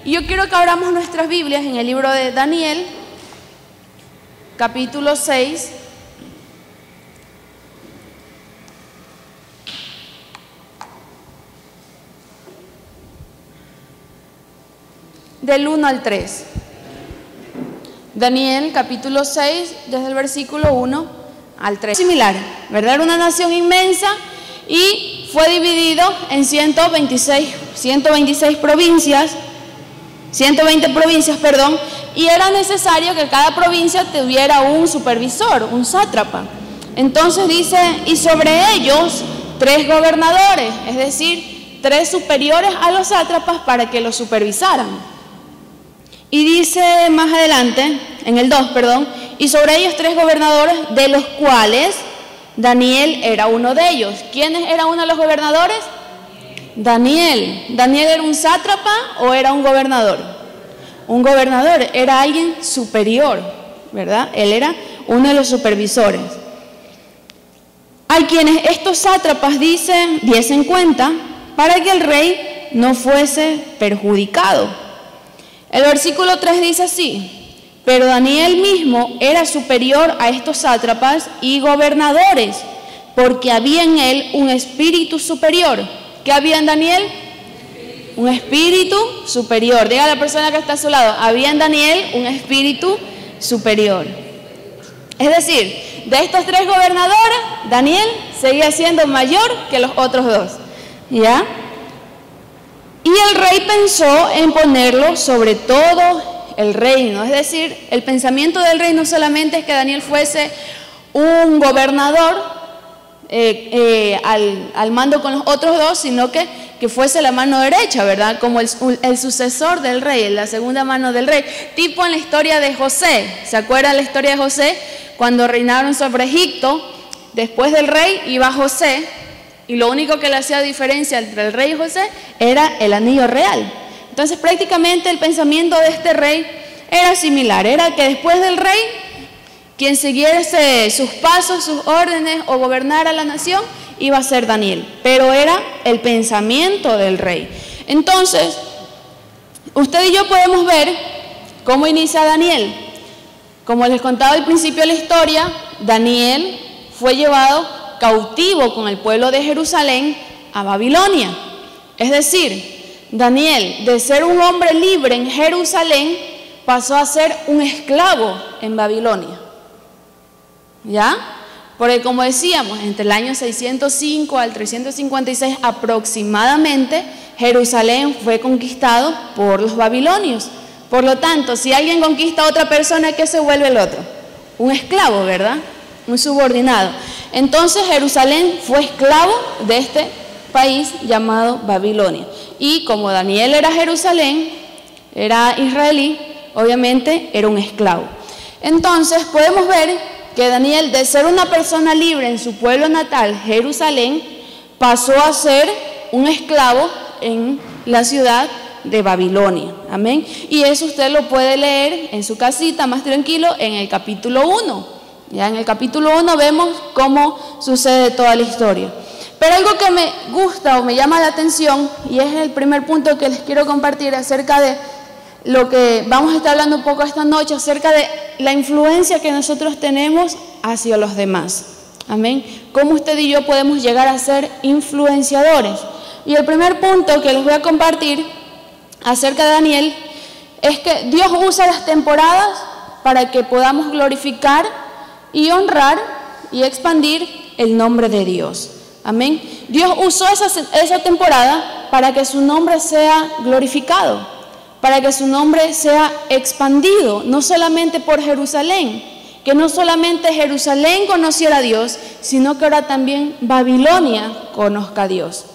Y yo quiero que abramos nuestras Biblias en el libro de Daniel, capítulo 6. Del 1 al 3. Daniel, capítulo 6, desde el versículo 1 al 3. Similar, ¿verdad? Era una nación inmensa y fue dividido en 126 provincias, 120 provincias, perdón, y era necesario que cada provincia tuviera un supervisor, un sátrapa. Entonces dice, y sobre ellos 3 gobernadores, es decir, 3 superiores a los sátrapas para que los supervisaran. Y dice más adelante, en el 2, perdón, y sobre ellos 3 gobernadores, de los cuales Daniel era uno de ellos. ¿Quiénes era uno de los gobernadores? Daniel. ¿Daniel era un sátrapa o era un gobernador? Un gobernador, era alguien superior, ¿verdad? Él era uno de los supervisores. Hay quienes estos sátrapas diesen cuenta para que el rey no fuese perjudicado. El versículo 3 dice así: pero Daniel mismo era superior a estos sátrapas y gobernadores, porque había en él un espíritu superior. ¿Qué había en Daniel? Un espíritu superior. Diga a la persona que está a su lado: había en Daniel un espíritu superior. Es decir, de estos 3 gobernadores, Daniel seguía siendo mayor que los otros 2. ¿Ya? Y el rey pensó en ponerlo sobre todo el reino. Es decir, el pensamiento del rey no solamente es que Daniel fuese un gobernador al mando con los otros 2, sino que fuese la mano derecha, ¿verdad? Como el sucesor del rey, la segunda mano del rey. Tipo en la historia de José. ¿Se acuerdan la historia de José? Cuando reinaron sobre Egipto, después del rey iba José. Y lo único que le hacía diferencia entre el rey y José era el anillo real. Entonces prácticamente el pensamiento de este rey era similar. Era que después del rey, quien siguiese sus pasos, sus órdenes o gobernara la nación, iba a ser Daniel. Pero era el pensamiento del rey. Entonces, usted y yo podemos ver cómo inicia Daniel. Como les contaba al principio de la historia, Daniel fue llevado cautivo con el pueblo de Jerusalén a Babilonia. Es decir, Daniel, de ser un hombre libre en Jerusalén, pasó a ser un esclavo en Babilonia. ¿Ya? Porque como decíamos, entre el año 605 al 356 aproximadamente, Jerusalén fue conquistado por los babilonios. Por lo tanto, si alguien conquista a otra persona, ¿qué se vuelve el otro? Un esclavo, ¿verdad? Un subordinado. Entonces Jerusalén fue esclavo de este país llamado Babilonia. Y como Daniel era Jerusalén, era israelí, obviamente era un esclavo. Entonces podemos ver que Daniel, de ser una persona libre en su pueblo natal, Jerusalén, pasó a ser un esclavo en la ciudad de Babilonia. Amén. Y eso usted lo puede leer en su casita más tranquilo en el capítulo 1. Ya en el capítulo 1 vemos cómo sucede toda la historia. Pero algo que me gusta o me llama la atención, y es el primer punto que les quiero compartir acerca de lo que vamos a estar hablando un poco esta noche, acerca de la influencia que nosotros tenemos hacia los demás. Amén. Cómo usted y yo podemos llegar a ser influenciadores. Y el primer punto que les voy a compartir acerca de Daniel es que Dios usa las temporadas para que podamos glorificar y honrar y expandir el nombre de Dios. Amén. Dios usó esa temporada para que su nombre sea glorificado, para que su nombre sea expandido, no solamente por Jerusalén, que no solamente Jerusalén conociera a Dios, sino que ahora también Babilonia conozca a Dios.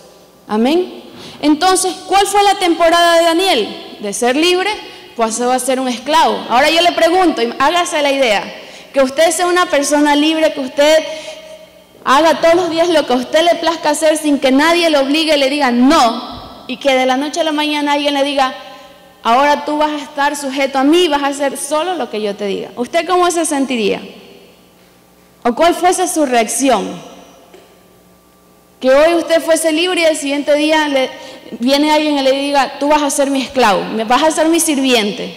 Amén. Entonces, ¿cuál fue la temporada de Daniel? De ser libre, pasó a ser un esclavo. Ahora yo le pregunto, hágase la idea, que usted sea una persona libre, que usted haga todos los días lo que a usted le plazca hacer sin que nadie le obligue y le diga no, y que de la noche a la mañana alguien le diga, ahora tú vas a estar sujeto a mí, vas a hacer solo lo que yo te diga. ¿Usted cómo se sentiría? ¿O cuál fuese su reacción? Que hoy usted fuese libre y el siguiente día viene alguien y le diga, tú vas a ser mi esclavo, me vas a ser mi sirviente,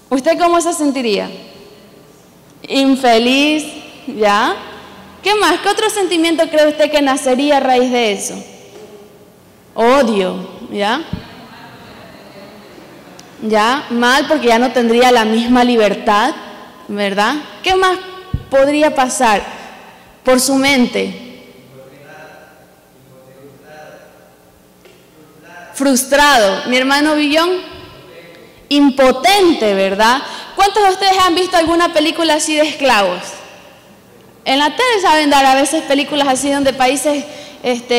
¿usted cómo se sentiría? Infeliz, ¿ya? ¿Qué más? ¿Qué otro sentimiento cree usted que nacería a raíz de eso? Odio, ¿ya? Ya, mal porque ya no tendría la misma libertad, ¿verdad? ¿Qué más podría pasar por su mente? Frustrado. Mi hermano Villón, impotente, ¿verdad? ¿Cuántos de ustedes han visto alguna película así de esclavos? En la tele saben dar a veces películas así donde países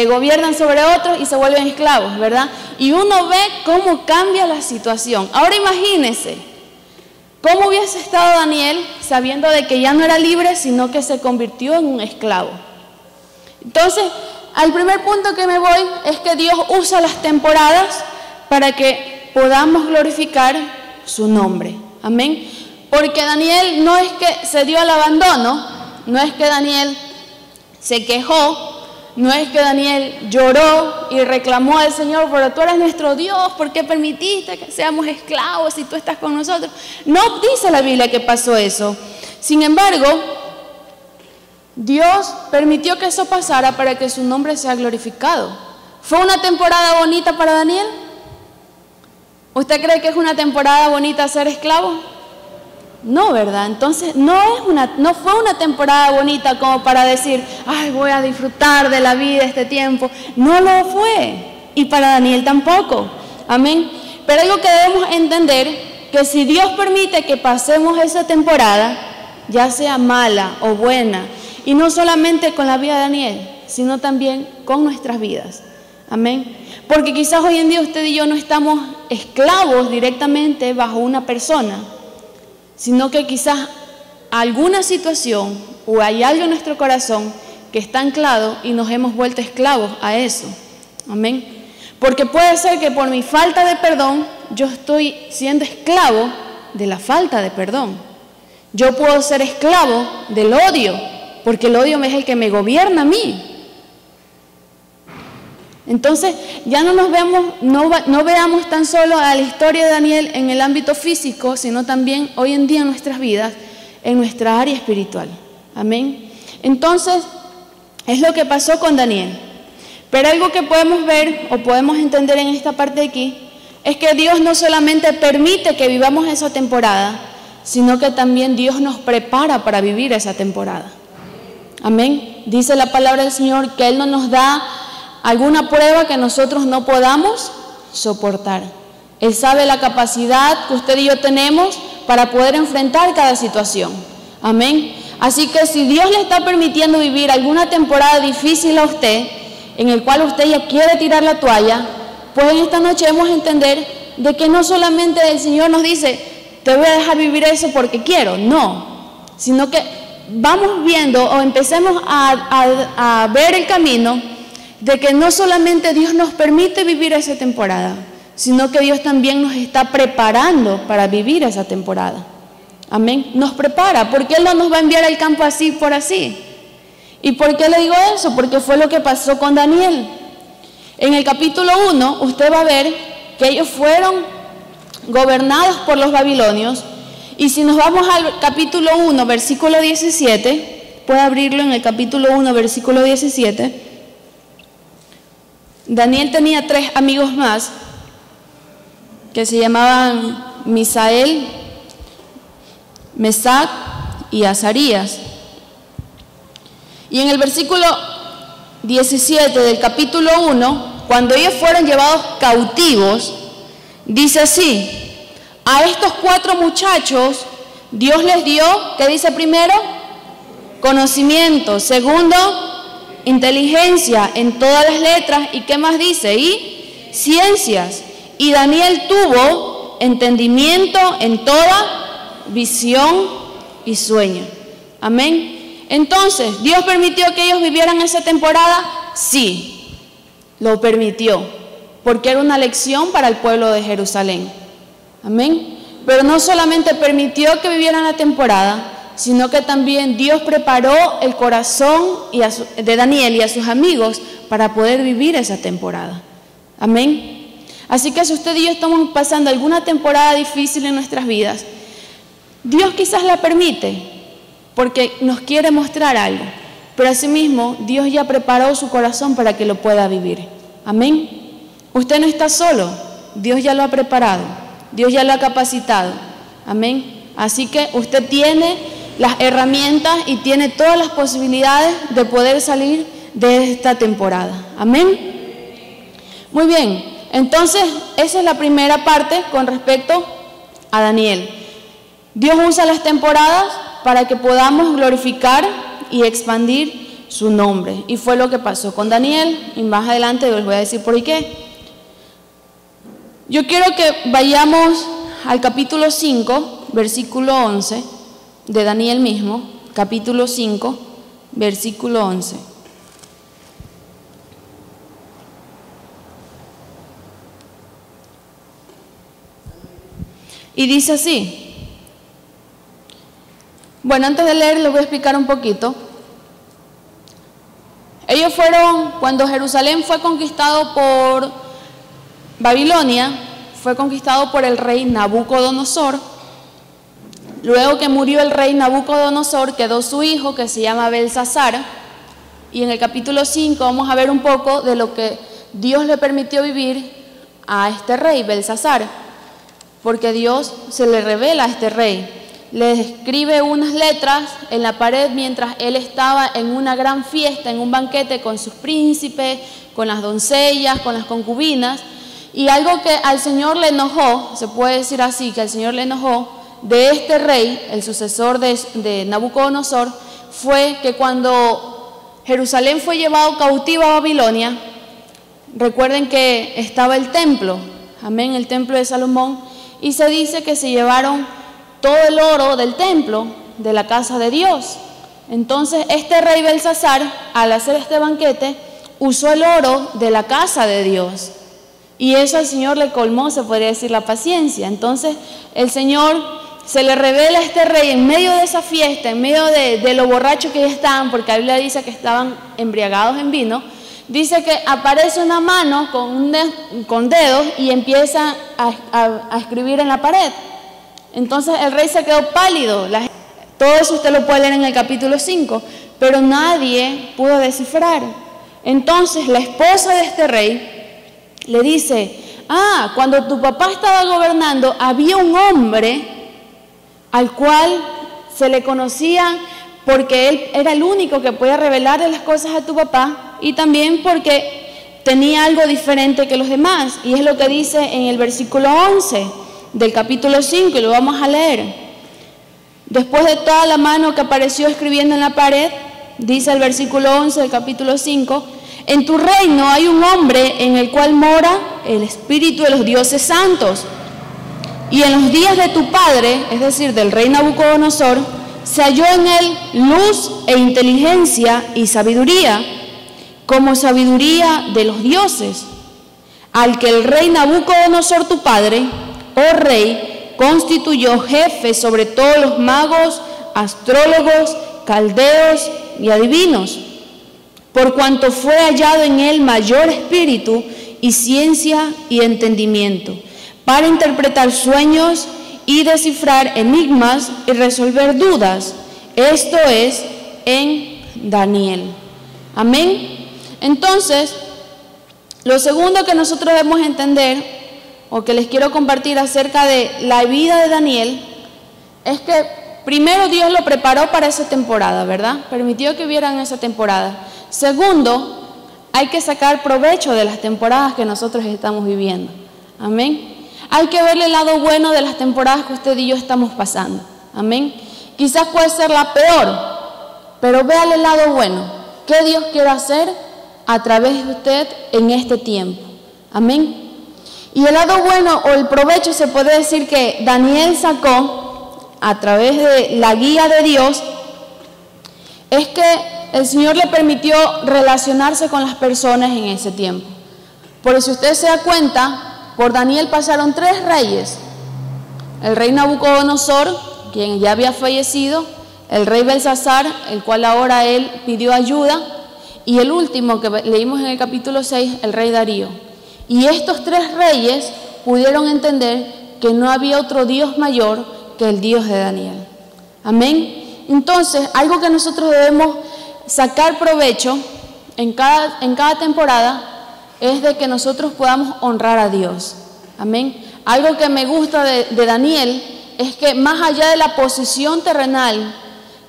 gobiernan sobre otros y se vuelven esclavos, ¿verdad? Y uno ve cómo cambia la situación. Ahora imagínense, ¿cómo hubiese estado Daniel sabiendo de que ya no era libre, sino que se convirtió en un esclavo? Entonces, al primer punto que me voy es que Dios usa las temporadas para que podamos glorificar su nombre. Amén. Porque Daniel no es que se dio al abandono, no es que Daniel se quejó, no es que Daniel lloró y reclamó al Señor, pero tú eres nuestro Dios, ¿por qué permitiste que seamos esclavos si tú estás con nosotros? No dice la Biblia que pasó eso. Sin embargo, Dios permitió que eso pasara para que su nombre sea glorificado. ¿Fue una temporada bonita para Daniel? ¿Usted cree que es una temporada bonita ser esclavo? No, ¿verdad? Entonces no fue una temporada bonita como para decir, ay, voy a disfrutar de la vida este tiempo. No lo fue. Y para Daniel tampoco. Amén. Pero algo que debemos entender, que si Dios permite que pasemos esa temporada, ya sea mala o buena, y no solamente con la vida de Daniel, sino también con nuestras vidas. Amén. Porque quizás hoy en día usted y yo no estamos esclavos directamente bajo una persona, sino que quizás alguna situación o hay algo en nuestro corazón que está anclado y nos hemos vuelto esclavos a eso. Amén. Porque puede ser que por mi falta de perdón yo estoy siendo esclavo de la falta de perdón. Yo puedo ser esclavo del odio, porque el odio es el que me gobierna a mí. Entonces ya no veamos tan solo a la historia de Daniel en el ámbito físico, sino también hoy en día en nuestras vidas, en nuestra área espiritual. Amén. Entonces es lo que pasó con Daniel. Pero algo que podemos ver o podemos entender en esta parte de aquí es que Dios no solamente permite que vivamos esa temporada, sino que también Dios nos prepara para vivir esa temporada. Amén. Dice la palabra del Señor que Él no nos da alguna prueba que nosotros no podamos soportar. Él sabe la capacidad que usted y yo tenemos para poder enfrentar cada situación. Amén. Así que si Dios le está permitiendo vivir alguna temporada difícil a usted, en el cual usted ya quiere tirar la toalla, pues en esta noche debemos entender de que no solamente el Señor nos dice, te voy a dejar vivir eso porque quiero, no, sino que vamos viendo o empecemos a ver el camino de que no solamente Dios nos permite vivir esa temporada, sino que Dios también nos está preparando para vivir esa temporada. Amén. Nos prepara, porque Él no nos va a enviar al campo así por así. ¿Y por qué le digo eso? Porque fue lo que pasó con Daniel. En el capítulo 1, usted va a ver que ellos fueron gobernados por los babilonios. Y si nos vamos al capítulo 1, versículo 17, puede abrirlo en el capítulo 1, versículo 17. Daniel tenía 3 amigos más que se llamaban Misael, Mesac y Azarías. Y en el versículo 17 del capítulo 1, cuando ellos fueron llevados cautivos, dice así: a estos 4 muchachos Dios les dio, ¿qué dice primero? Conocimiento. Segundo, inteligencia en todas las letras. ¿Y qué más dice? Y ciencias. Y Daniel tuvo entendimiento en toda visión y sueño. Amén. Entonces, ¿Dios permitió que ellos vivieran esa temporada? Sí, lo permitió, porque era una lección para el pueblo de Jerusalén. Amén. Pero no solamente permitió que vivieran la temporada, sino que también Dios preparó el corazón de Daniel y a sus amigos para poder vivir esa temporada. Amén. Así que si usted y yo estamos pasando alguna temporada difícil en nuestras vidas, Dios quizás la permite porque nos quiere mostrar algo, pero asimismo Dios ya preparó su corazón para que lo pueda vivir. Amén. Usted no está solo, Dios ya lo ha preparado, Dios ya lo ha capacitado. Amén. Así que usted tiene las herramientas y tiene todas las posibilidades de poder salir de esta temporada. Amén. Muy bien, entonces esa es la primera parte con respecto a Daniel. Dios usa las temporadas para que podamos glorificar y expandir su nombre. Y fue lo que pasó con Daniel, y más adelante les voy a decir por qué. Yo quiero que vayamos al capítulo 5, versículo 11, de Daniel mismo, capítulo 5, versículo 11. Y dice así. Bueno, antes de leer les voy a explicar un poquito. Ellos fueron, cuando Jerusalén fue conquistado por Babilonia, fue conquistado por el rey Nabucodonosor. Luego que murió el rey Nabucodonosor, quedó su hijo que se llama Belsasar. Y en el capítulo 5 vamos a ver un poco de lo que Dios le permitió vivir a este rey, Belsasar. Porque Dios se le revela a este rey. Le escribe unas letras en la pared mientras él estaba en una gran fiesta, en un banquete con sus príncipes, con las doncellas, con las concubinas. Y algo que al Señor le enojó, se puede decir así, que al Señor le enojó de este rey, el sucesor de Nabucodonosor, fue que cuando Jerusalén fue llevado cautivo a Babilonia, recuerden que estaba el templo, amén, el templo de Salomón, y se dice que se llevaron todo el oro del templo, de la casa de Dios. Entonces este rey Belsasar, al hacer este banquete, usó el oro de la casa de Dios. Y eso al Señor le colmó, se podría decir, la paciencia. Entonces el Señor se le revela a este rey en medio de esa fiesta, en medio de lo borrachos que ya estaban, porque la Biblia dice que estaban embriagados en vino. Dice que aparece una mano con dedos y empieza a escribir en la pared. Entonces el rey se quedó pálido. Todo eso usted lo puede leer en el capítulo 5, pero nadie pudo descifrar. Entonces la esposa de este rey le dice, cuando tu papá estaba gobernando había un hombre al cual se le conocía porque él era el único que podía revelarle las cosas a tu papá y también porque tenía algo diferente que los demás. Y es lo que dice en el versículo 11 del capítulo 5 y lo vamos a leer. Después de toda la mano que apareció escribiendo en la pared, dice el versículo 11 del capítulo 5, en tu reino hay un hombre en el cual mora el espíritu de los dioses santos. Y en los días de tu padre, es decir, del rey Nabucodonosor, se halló en él luz e inteligencia y sabiduría, como sabiduría de los dioses, al que el rey Nabucodonosor tu padre, oh rey, constituyó jefe sobre todos los magos, astrólogos, caldeos y adivinos, por cuanto fue hallado en él mayor espíritu y ciencia y entendimiento, para interpretar sueños y descifrar enigmas y resolver dudas. Esto es en Daniel. Amén. Entonces, lo segundo que nosotros debemos entender, o que les quiero compartir acerca de la vida de Daniel, es que primero Dios lo preparó para esa temporada, ¿verdad? Permitió que vieran esa temporada. Segundo, hay que sacar provecho de las temporadas que nosotros estamos viviendo. Amén. Hay que verle el lado bueno de las temporadas que usted y yo estamos pasando. Amén. Quizás puede ser la peor, pero véale el lado bueno. ¿Qué Dios quiere hacer a través de usted en este tiempo? Amén. Y el lado bueno o el provecho se puede decir que Daniel sacó a través de la guía de Dios, es que el Señor le permitió relacionarse con las personas en ese tiempo. Por eso usted se da cuenta, por Daniel pasaron 3 reyes. El rey Nabucodonosor, quien ya había fallecido, el rey Belsasar, el cual ahora él pidió ayuda, y el último que leímos en el capítulo 6, el rey Darío. Y estos 3 reyes pudieron entender que no había otro Dios mayor que el Dios de Daniel. Amén. Entonces, algo que nosotros debemos sacar provecho en cada temporada es de que nosotros podamos honrar a Dios. Amén. Algo que me gusta de Daniel es que más allá de la posición terrenal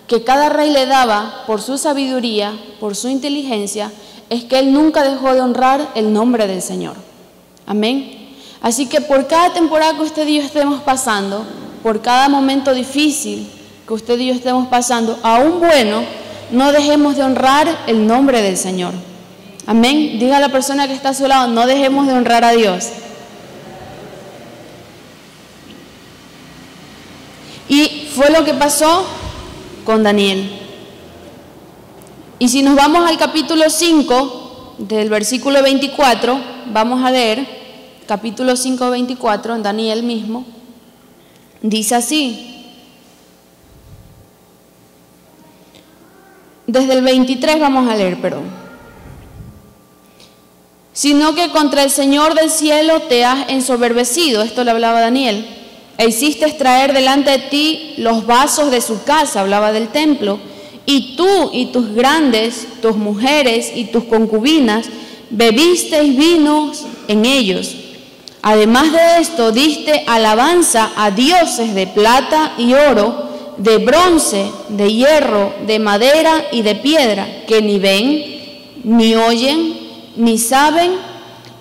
que cada rey le daba por su sabiduría, por su inteligencia, es que él nunca dejó de honrar el nombre del Señor. Amén. Así que por cada temporada que usted y yo estemos pasando, por cada momento difícil que usted y yo estemos pasando, aún bueno, no dejemos de honrar el nombre del Señor. Amén. Diga a la persona que está a su lado, no dejemos de honrar a Dios. Y fue lo que pasó con Daniel. Y si nos vamos al capítulo 5, del versículo 24, vamos a leer, capítulo 5, 24, en Daniel mismo, dice así. Desde el 23 vamos a leer, perdón. Sino que contra el Señor del cielo te has ensoberbecido, esto le hablaba Daniel, e hiciste traer delante de ti los vasos de su casa, hablaba del templo, y tú y tus grandes, tus mujeres y tus concubinas, bebisteis vinos en ellos. Además de esto, diste alabanza a dioses de plata y oro, de bronce, de hierro, de madera y de piedra, que ni ven, ni oyen, ni saben,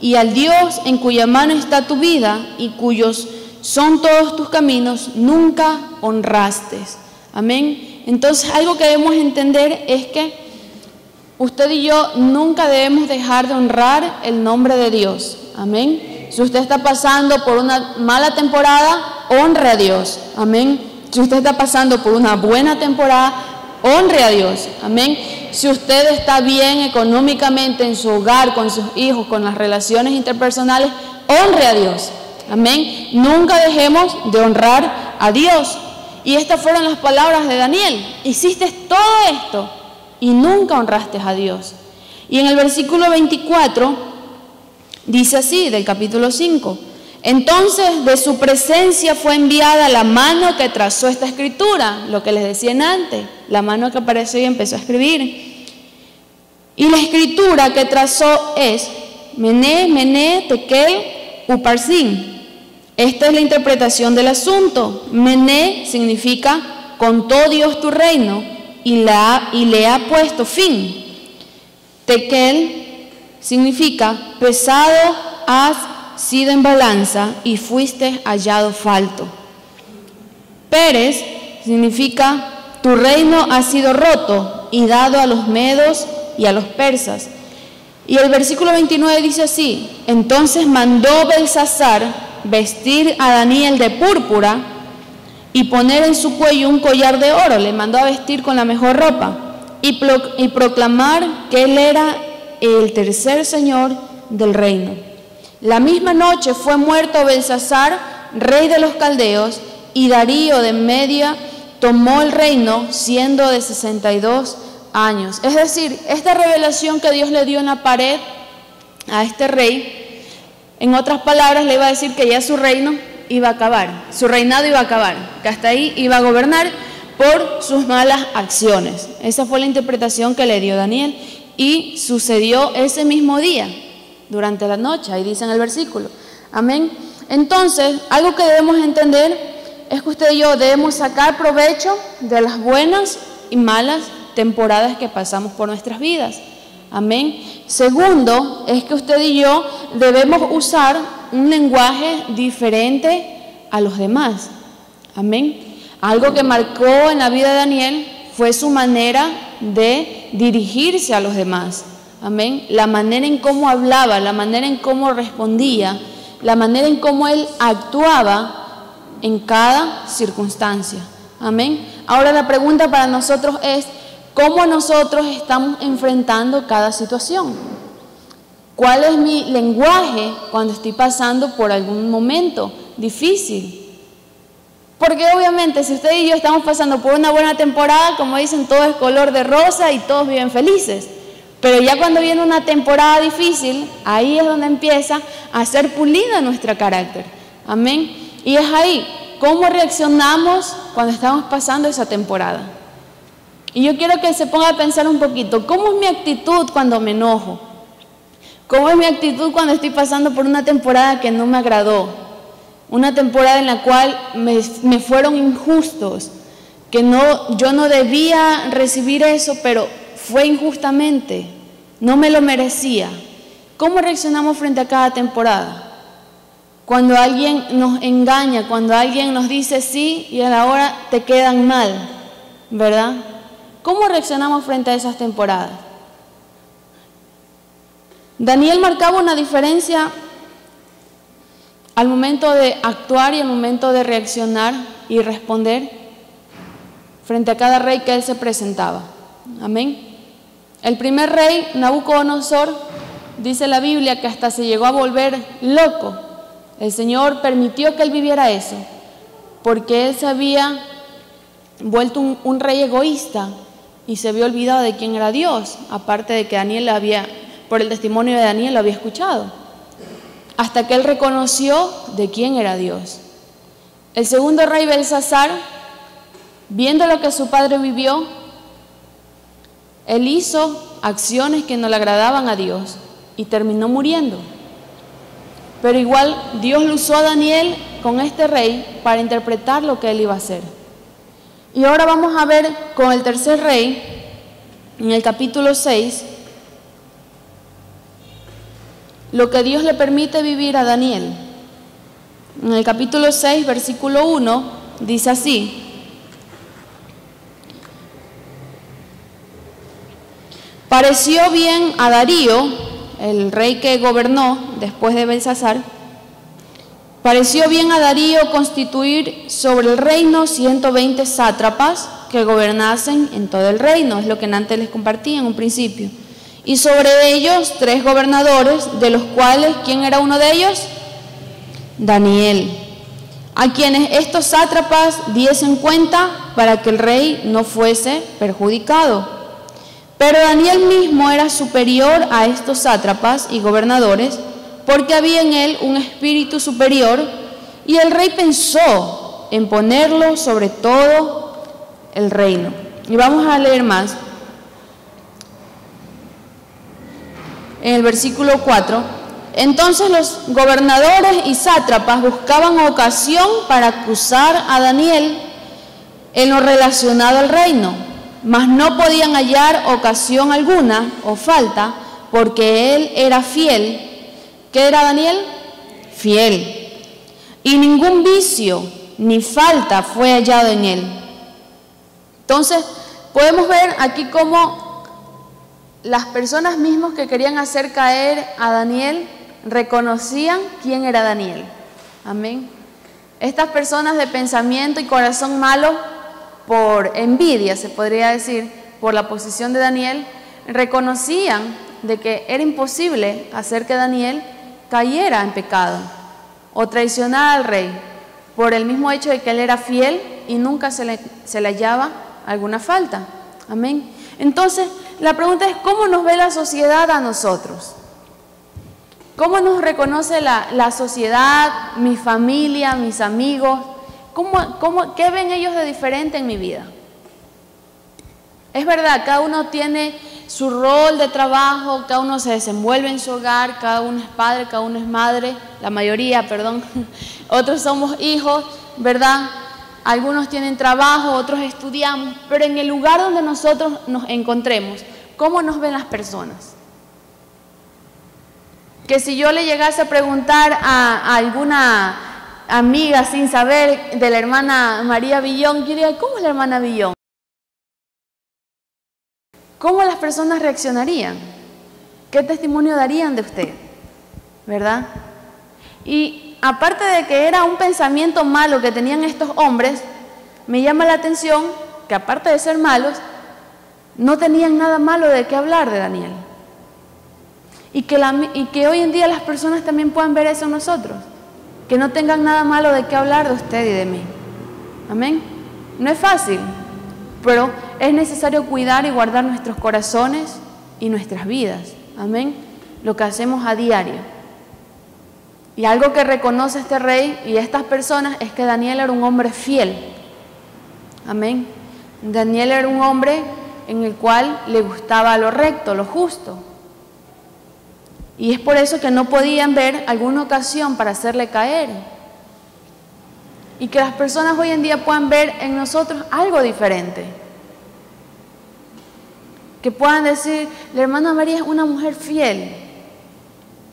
y al Dios en cuya mano está tu vida y cuyos son todos tus caminos, nunca honraste. Amén. Entonces, algo que debemos entender es que usted y yo nunca debemos dejar de honrar el nombre de Dios. Amén. Si usted está pasando por una mala temporada, honre a Dios. Amén. Si usted está pasando por una buena temporada, honre a Dios. Amén. Si usted está bien económicamente en su hogar, con sus hijos, con las relaciones interpersonales, honre a Dios. Amén. Nunca dejemos de honrar a Dios. Y estas fueron las palabras de Daniel. Hiciste todo esto y nunca honraste a Dios. Y en el versículo 24 dice así, del capítulo 5. Entonces de su presencia fue enviada la mano que trazó esta escritura, lo que les decía antes, la mano que apareció y empezó a escribir. Y la escritura que trazó es Mené, Mené, Tekel, Uparsin. Esta es la interpretación del asunto. Mené significa contó Dios tu reino y le ha puesto fin. Tekel significa pesado has sido en balanza y fuiste hallado falto. Pérez significa tu reino ha sido roto y dado a los medos y a los persas. Y el versículo 29 dice así: entonces mandó Belsasar vestir a Daniel de púrpura y poner en su cuello un collar de oro. Le mandó a vestir con la mejor ropa y proclamar que él era el tercer señor del reino. La misma noche fue muerto Belsasar, rey de los caldeos, y Darío de Media tomó el reino siendo de 62 años. Es decir, esta revelación que Dios le dio en la pared a este rey, en otras palabras le iba a decir que ya su reino iba a acabar, su reinado iba a acabar, que hasta ahí iba a gobernar por sus malas acciones. Esa fue la interpretación que le dio Daniel y sucedió ese mismo día, durante la noche, ahí dice en el versículo. Amén. Entonces, algo que debemos entender es que usted y yo debemos sacar provecho de las buenas y malas temporadas que pasamos por nuestras vidas. Amén. Segundo, es que usted y yo debemos usar un lenguaje diferente a los demás. Amén. Algo que marcó en la vida de Daniel fue su manera de dirigirse a los demás. Amén. La manera en cómo hablaba, la manera en cómo respondía, la manera en cómo él actuaba en cada circunstancia. Amén. Ahora la pregunta para nosotros es: ¿cómo nosotros estamos enfrentando cada situación? ¿Cuál es mi lenguaje cuando estoy pasando por algún momento difícil? Porque obviamente si usted y yo estamos pasando por una buena temporada, como dicen, todo es color de rosa y todos viven felices. Pero ya cuando viene una temporada difícil, ahí es donde empieza a ser pulida nuestro carácter. Amén. Y es ahí, ¿cómo reaccionamos cuando estamos pasando esa temporada? Y yo quiero que se ponga a pensar un poquito, ¿cómo es mi actitud cuando me enojo? ¿Cómo es mi actitud cuando estoy pasando por una temporada que no me agradó? Una temporada en la cual me fueron injustos, que yo no debía recibir eso, pero fue injustamente, no me lo merecía. ¿Cómo reaccionamos frente a cada temporada? Cuando alguien nos engaña, cuando alguien nos dice sí y a la hora te quedan mal, ¿verdad? ¿Cómo reaccionamos frente a esas temporadas? Daniel marcaba una diferencia al momento de actuar y al momento de reaccionar y responder frente a cada rey que él se presentaba. Amén. El primer rey, Nabucodonosor, dice la Biblia que hasta se llegó a volver loco. El Señor permitió que él viviera eso, porque él se había vuelto un rey egoísta y se había olvidado de quién era Dios, aparte de que Daniel por el testimonio de Daniel lo había escuchado, hasta que él reconoció de quién era Dios. El segundo rey, Belsasar, viendo lo que su padre vivió, él hizo acciones que no le agradaban a Dios y terminó muriendo. Pero igual Dios lo usó a Daniel con este rey para interpretar lo que él iba a hacer. Y ahora vamos a ver con el tercer rey, en el capítulo 6, lo que Dios le permite vivir a Daniel. En el capítulo 6, versículo 1, dice así: pareció bien a Darío, el rey que gobernó después de Belsasar, pareció bien a Darío constituir sobre el reino 120 sátrapas que gobernasen en todo el reino, es lo que antes les compartí en un principio, y sobre ellos 3 gobernadores, de los cuales, ¿quién era uno de ellos? Daniel, a quienes estos sátrapas diesen cuenta para que el rey no fuese perjudicado. Pero Daniel mismo era superior a estos sátrapas y gobernadores, porque había en él un espíritu superior, y el rey pensó en ponerlo sobre todo el reino. Y vamos a leer más. En el versículo 4, entonces los gobernadores y sátrapas buscaban ocasión para acusar a Daniel en lo relacionado al reino, mas no podían hallar ocasión alguna o falta, porque él era fiel. ¿Qué era Daniel? Fiel. Y ningún vicio ni falta fue hallado en él. Entonces, podemos ver aquí cómo las personas mismas que querían hacer caer a Daniel reconocían quién era Daniel. Amén. Estas personas de pensamiento y corazón malo, por envidia, se podría decir, por la posición de Daniel, reconocían de que era imposible hacer que Daniel cayera en pecado o traicionara al rey, por el mismo hecho de que él era fiel y nunca se le hallaba alguna falta. Amén. Entonces, la pregunta es, ¿cómo nos ve la sociedad a nosotros? ¿Cómo nos reconoce la sociedad, mi familia, mis amigos? ¿Qué ven ellos de diferente en mi vida? Es verdad, cada uno tiene su rol de trabajo, cada uno se desenvuelve en su hogar, cada uno es padre, cada uno es madre, la mayoría, perdón, otros somos hijos, ¿verdad? Algunos tienen trabajo, otros estudiamos, pero en el lugar donde nosotros nos encontremos, ¿cómo nos ven las personas? Que si yo le llegase a preguntar a alguna amiga sin saber de la hermana María Villón, yo diría, ¿cómo es la hermana Villón? ¿Cómo las personas reaccionarían? ¿Qué testimonio darían de usted? ¿Verdad? Y aparte de que era un pensamiento malo que tenían estos hombres, me llama la atención que aparte de ser malos, no tenían nada malo de qué hablar de Daniel. Y que hoy en día las personas también puedan ver eso en nosotros. Que no tengan nada malo de qué hablar de usted y de mí. Amén. No es fácil, pero es necesario cuidar y guardar nuestros corazones y nuestras vidas. Amén. Lo que hacemos a diario. Y algo que reconoce este rey y estas personas es que Daniel era un hombre fiel. Amén. Daniel era un hombre en el cual le gustaba lo recto, lo justo. Y es por eso que no podían ver alguna ocasión para hacerle caer. Y que las personas hoy en día puedan ver en nosotros algo diferente. Que puedan decir, la hermana María es una mujer fiel.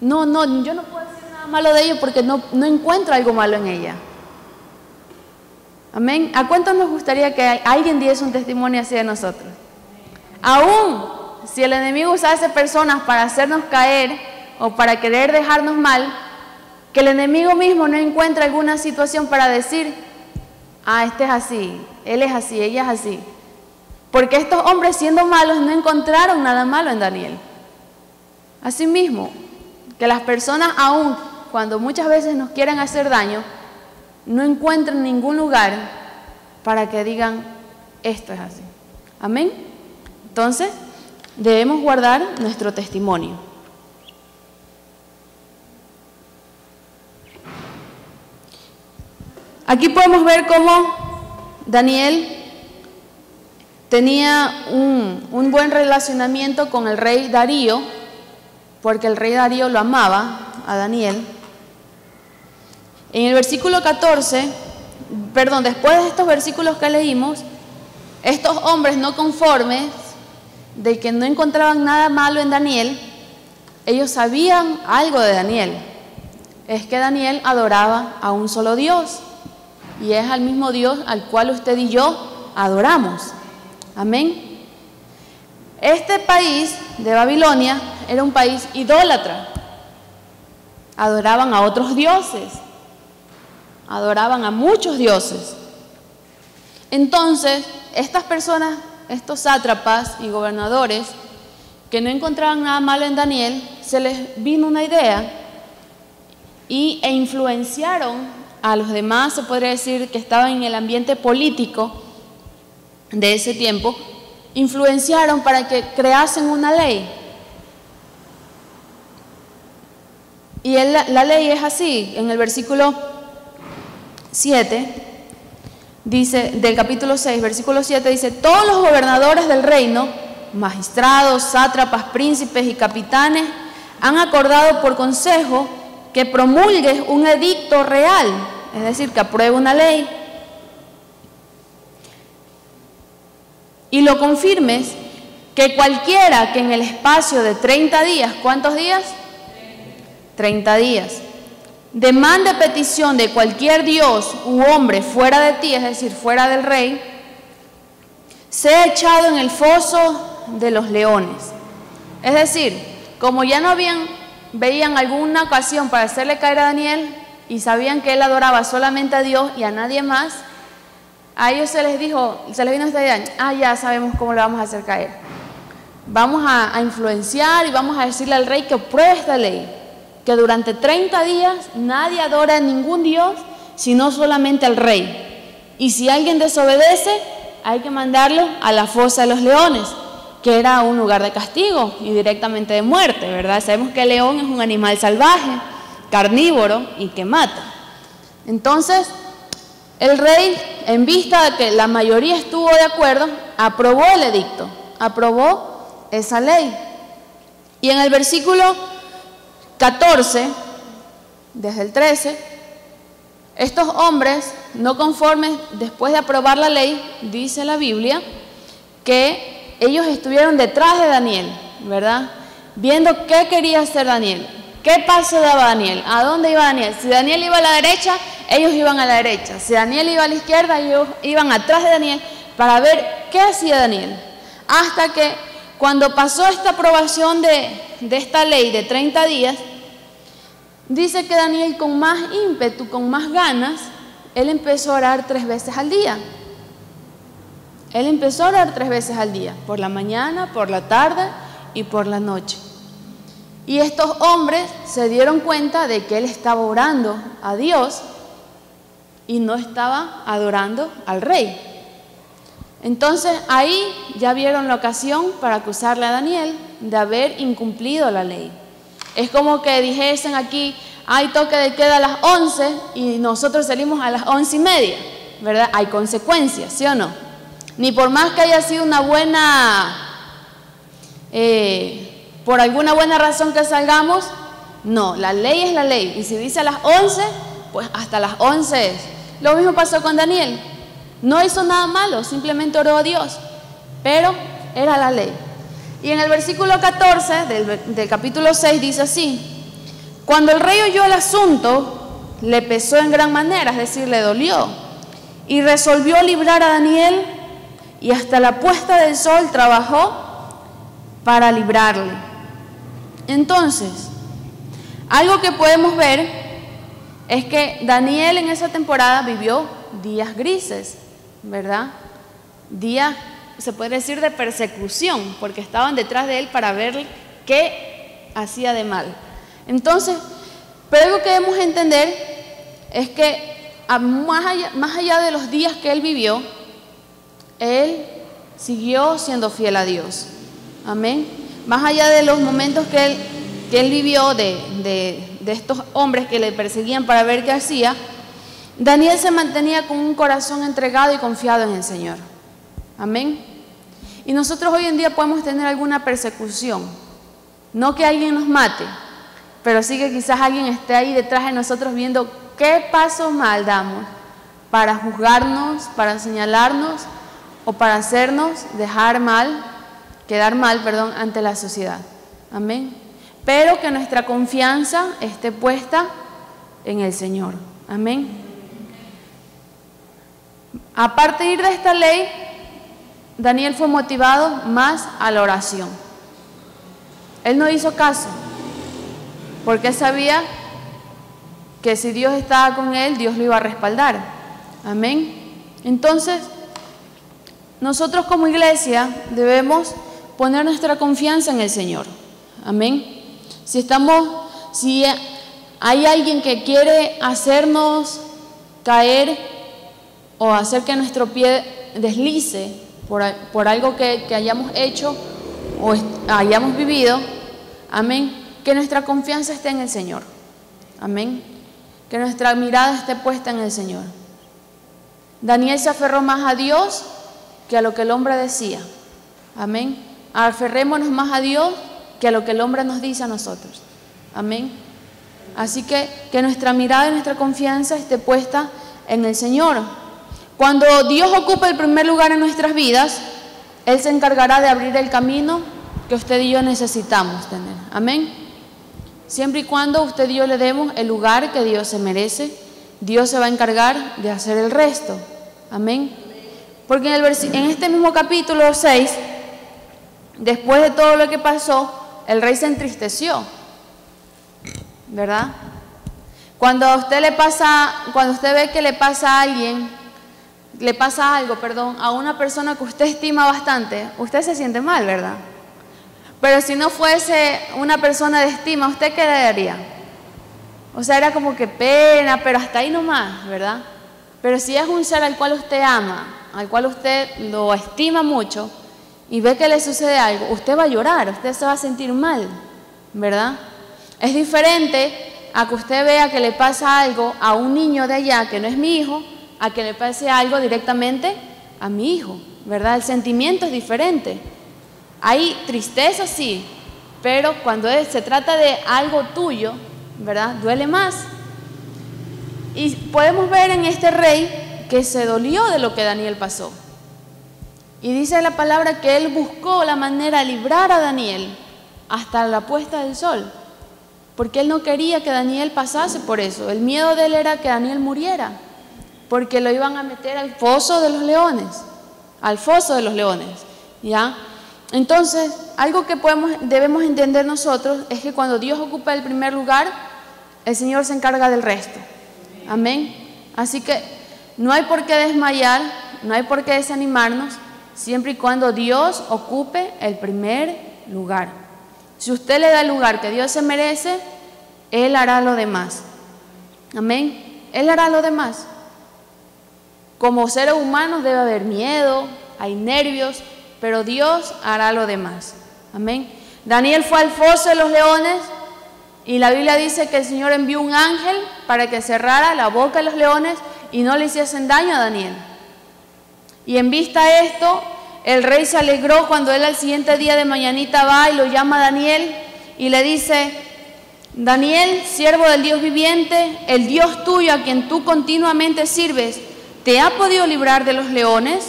No, yo no puedo decir nada malo de ella porque no encuentro algo malo en ella. Amén. ¿A cuánto nos gustaría que alguien diese un testimonio así de nosotros? Aún si el enemigo usase personas para hacernos caer o para querer dejarnos mal, que el enemigo mismo no encuentre alguna situación para decir, este es así, él es así, ella es así. Porque estos hombres, siendo malos, no encontraron nada malo en Daniel. Asimismo, que las personas, aún cuando muchas veces nos quieren hacer daño, no encuentren ningún lugar para que digan, esto es así. Amén. Entonces, debemos guardar nuestro testimonio. Aquí podemos ver cómo Daniel tenía un buen relacionamiento con el rey Darío, porque el rey Darío lo amaba a Daniel. En el versículo 14, después de estos versículos que leímos, estos hombres no conformes de que no encontraban nada malo en Daniel, ellos sabían algo de Daniel. Es que Daniel adoraba a un solo Dios, y es al mismo Dios al cual usted y yo adoramos. Amén. Este país de Babilonia era un país idólatra. Adoraban a otros dioses. Adoraban a muchos dioses. Entonces, estas personas, estos sátrapas y gobernadores, que no encontraban nada malo en Daniel, se les vino una idea e influenciaron a los demás, se podría decir, que estaban en el ambiente político de ese tiempo, influenciaron para que creasen una ley. Y la ley es así, en el versículo 7, dice, del capítulo 6, versículo 7, dice, todos los gobernadores del reino, magistrados, sátrapas, príncipes y capitanes, han acordado por consejo que promulgues un edicto real, es decir, que apruebe una ley, y lo confirmes, que cualquiera que en el espacio de 30 días, ¿cuántos días? 30 días, demande petición de cualquier dios u hombre fuera de ti, es decir, fuera del rey, sea echado en el foso de los leones. Es decir, como ya no veían alguna ocasión para hacerle caer a Daniel y sabían que él adoraba solamente a Dios y a nadie más, a ellos se les vino esta idea, ya sabemos cómo le vamos a hacer caer. Vamos a influenciar y vamos a decirle al rey que apruebe esta ley, que durante 30 días nadie adora a ningún dios, sino solamente al rey. Y si alguien desobedece, hay que mandarlo a la fosa de los leones, que era un lugar de castigo y directamente de muerte, ¿verdad? Sabemos que el león es un animal salvaje, carnívoro y que mata. Entonces, el rey, en vista de que la mayoría estuvo de acuerdo, aprobó el edicto, aprobó esa ley. Y en el versículo 14, desde el 13, estos hombres no conformes, después de aprobar la ley, dice la Biblia, que ellos estuvieron detrás de Daniel, ¿verdad? Viendo qué quería hacer Daniel, qué paso daba Daniel, a dónde iba Daniel. Si Daniel iba a la derecha, ellos iban a la derecha. Si Daniel iba a la izquierda, ellos iban atrás de Daniel para ver qué hacía Daniel. Hasta que cuando pasó esta aprobación de esta ley de 30 días, dice que Daniel con más ímpetu, con más ganas, él empezó a orar 3 veces al día. Él empezó a orar 3 veces al día, por la mañana, por la tarde y por la noche. Y estos hombres se dieron cuenta de que él estaba orando a Dios y no estaba adorando al rey. Entonces ahí ya vieron la ocasión para acusarle a Daniel de haber incumplido la ley. Es como que dijesen aquí, hay toque de queda a las 11 y nosotros salimos a las 11:30, ¿verdad? Hay consecuencias, ¿sí o no? Ni por más que haya sido una buena, por alguna buena razón que salgamos, no, la ley es la ley. Y si dice a las 11, pues hasta las 11 es. Lo mismo pasó con Daniel. No hizo nada malo, simplemente oró a Dios, pero era la ley. Y en el versículo 14 del capítulo 6 dice así: cuando el rey oyó el asunto, le pesó en gran manera, es decir, le dolió, y resolvió librar a Daniel, y hasta la puesta del sol trabajó para librarle. Entonces, algo que podemos ver es que Daniel en esa temporada vivió días grises, ¿verdad? Días, se puede decir, de persecución, porque estaban detrás de él para ver qué hacía de mal. Entonces, pero algo que debemos entender es que más allá de los días que él vivió, él siguió siendo fiel a Dios. Amén. Más allá de los momentos que él vivió de estos hombres que le perseguían para ver qué hacía, Daniel se mantenía con un corazón entregado y confiado en el Señor. Amén. Y nosotros hoy en día podemos tener alguna persecución, no que alguien nos mate, pero sí que quizás alguien esté ahí detrás de nosotros viendo qué paso mal damos para juzgarnos, para señalarnos o para hacernos quedar mal, ante la sociedad. Amén. Pero que nuestra confianza esté puesta en el Señor. Amén. A partir de esta ley, Daniel fue motivado más a la oración. Él no hizo caso, porque sabía que si Dios estaba con él, Dios lo iba a respaldar. Amén. Entonces, nosotros como iglesia debemos poner nuestra confianza en el Señor. Amén. Si hay alguien que quiere hacernos caer o hacer que nuestro pie deslice por algo que hayamos hecho o hayamos vivido, amén, que nuestra confianza esté en el Señor. Amén. Que nuestra mirada esté puesta en el Señor. Daniel se aferró más a Dios que a lo que el hombre decía. Amén. Aferrémonos más a Dios que a lo que el hombre nos dice a nosotros. Amén. Así que nuestra mirada y nuestra confianza esté puesta en el Señor. Cuando Dios ocupe el primer lugar en nuestras vidas, Él se encargará de abrir el camino que usted y yo necesitamos tener. Amén. Siempre y cuando usted y yo le demos el lugar que Dios se merece, Dios se va a encargar de hacer el resto. Amén. Porque en este mismo capítulo 6, después de todo lo que pasó, el rey se entristeció, ¿verdad? Cuando usted ve que le pasa algo, a una persona que usted estima bastante, usted se siente mal, ¿verdad? Pero si no fuese una persona de estima, ¿usted qué le daría? O sea, era como que pena, pero hasta ahí nomás, ¿verdad? Pero si es un ser al cual usted ama, al cual usted lo estima mucho, y ve que le sucede algo, usted va a llorar, usted se va a sentir mal, ¿verdad? Es diferente a que usted vea que le pasa algo a un niño de allá, que no es mi hijo, a que le pase algo directamente a mi hijo, ¿verdad? El sentimiento es diferente. Hay tristeza, sí, pero cuando se trata de algo tuyo, ¿verdad? Duele más. Y podemos ver en este rey que se dolió de lo que Daniel pasó. Y dice la palabra que él buscó la manera de librar a Daniel hasta la puesta del sol, porque él no quería que Daniel pasase por eso. El miedo de él era que Daniel muriera, porque lo iban a meter al foso de los leones, ¿ya? Entonces, algo que debemos entender nosotros es que cuando Dios ocupa el primer lugar, el Señor se encarga del resto. Amén. Así que no hay por qué desmayar, no hay por qué desanimarnos, siempre y cuando Dios ocupe el primer lugar. Si usted le da el lugar que Dios se merece, Él hará lo demás. Amén. Él hará lo demás. Como seres humanos debe haber miedo, hay nervios, pero Dios hará lo demás. Amén. Daniel fue al foso de los leones y la Biblia dice que el Señor envió un ángel para que cerrara la boca de los leones y no le hiciesen daño a Daniel. Y en vista de esto, el rey se alegró cuando él al siguiente día de mañanita va y lo llama a Daniel y le dice: Daniel, siervo del Dios viviente, el Dios tuyo a quien tú continuamente sirves, ¿te ha podido librar de los leones?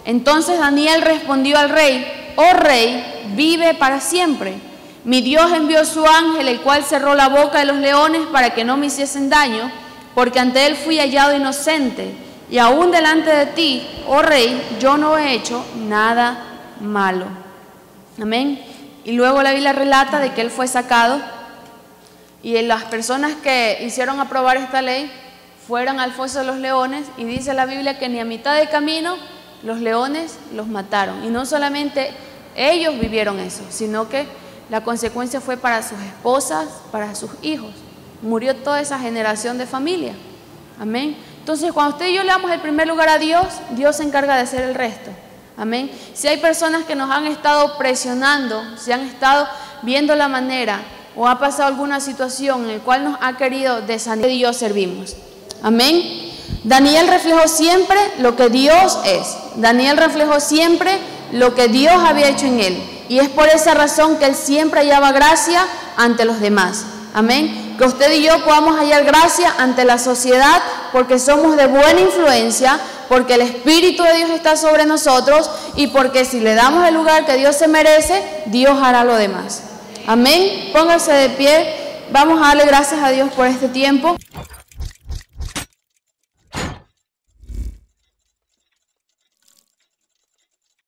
Entonces Daniel respondió al rey: oh rey, vive para siempre. Mi Dios envió su ángel, el cual cerró la boca de los leones para que no me hiciesen daño, porque ante él fui hallado inocente, y aún delante de ti, oh rey, yo no he hecho nada malo. Amén. Y luego la Biblia relata de que él fue sacado, y las personas que hicieron aprobar esta ley fueron al foso de los leones, y dice la Biblia que ni a mitad de camino los leones los mataron. Y no solamente ellos vivieron eso, sino que la consecuencia fue para sus esposas, para sus hijos. Murió toda esa generación de familia. Amén. Entonces, cuando usted y yo le damos el primer lugar a Dios, Dios se encarga de hacer el resto. Amén. Si hay personas que nos han estado presionando, si han estado viendo la manera o ha pasado alguna situación en la cual nos ha querido desanimar, y yo servimos. Amén. Daniel reflejó siempre lo que Dios es. Daniel reflejó siempre lo que Dios había hecho en él. Y es por esa razón que él siempre hallaba gracia ante los demás. Amén. Que usted y yo podamos hallar gracia ante la sociedad porque somos de buena influencia, porque el Espíritu de Dios está sobre nosotros y porque si le damos el lugar que Dios se merece, Dios hará lo demás. Amén. Póngase de pie. Vamos a darle gracias a Dios por este tiempo.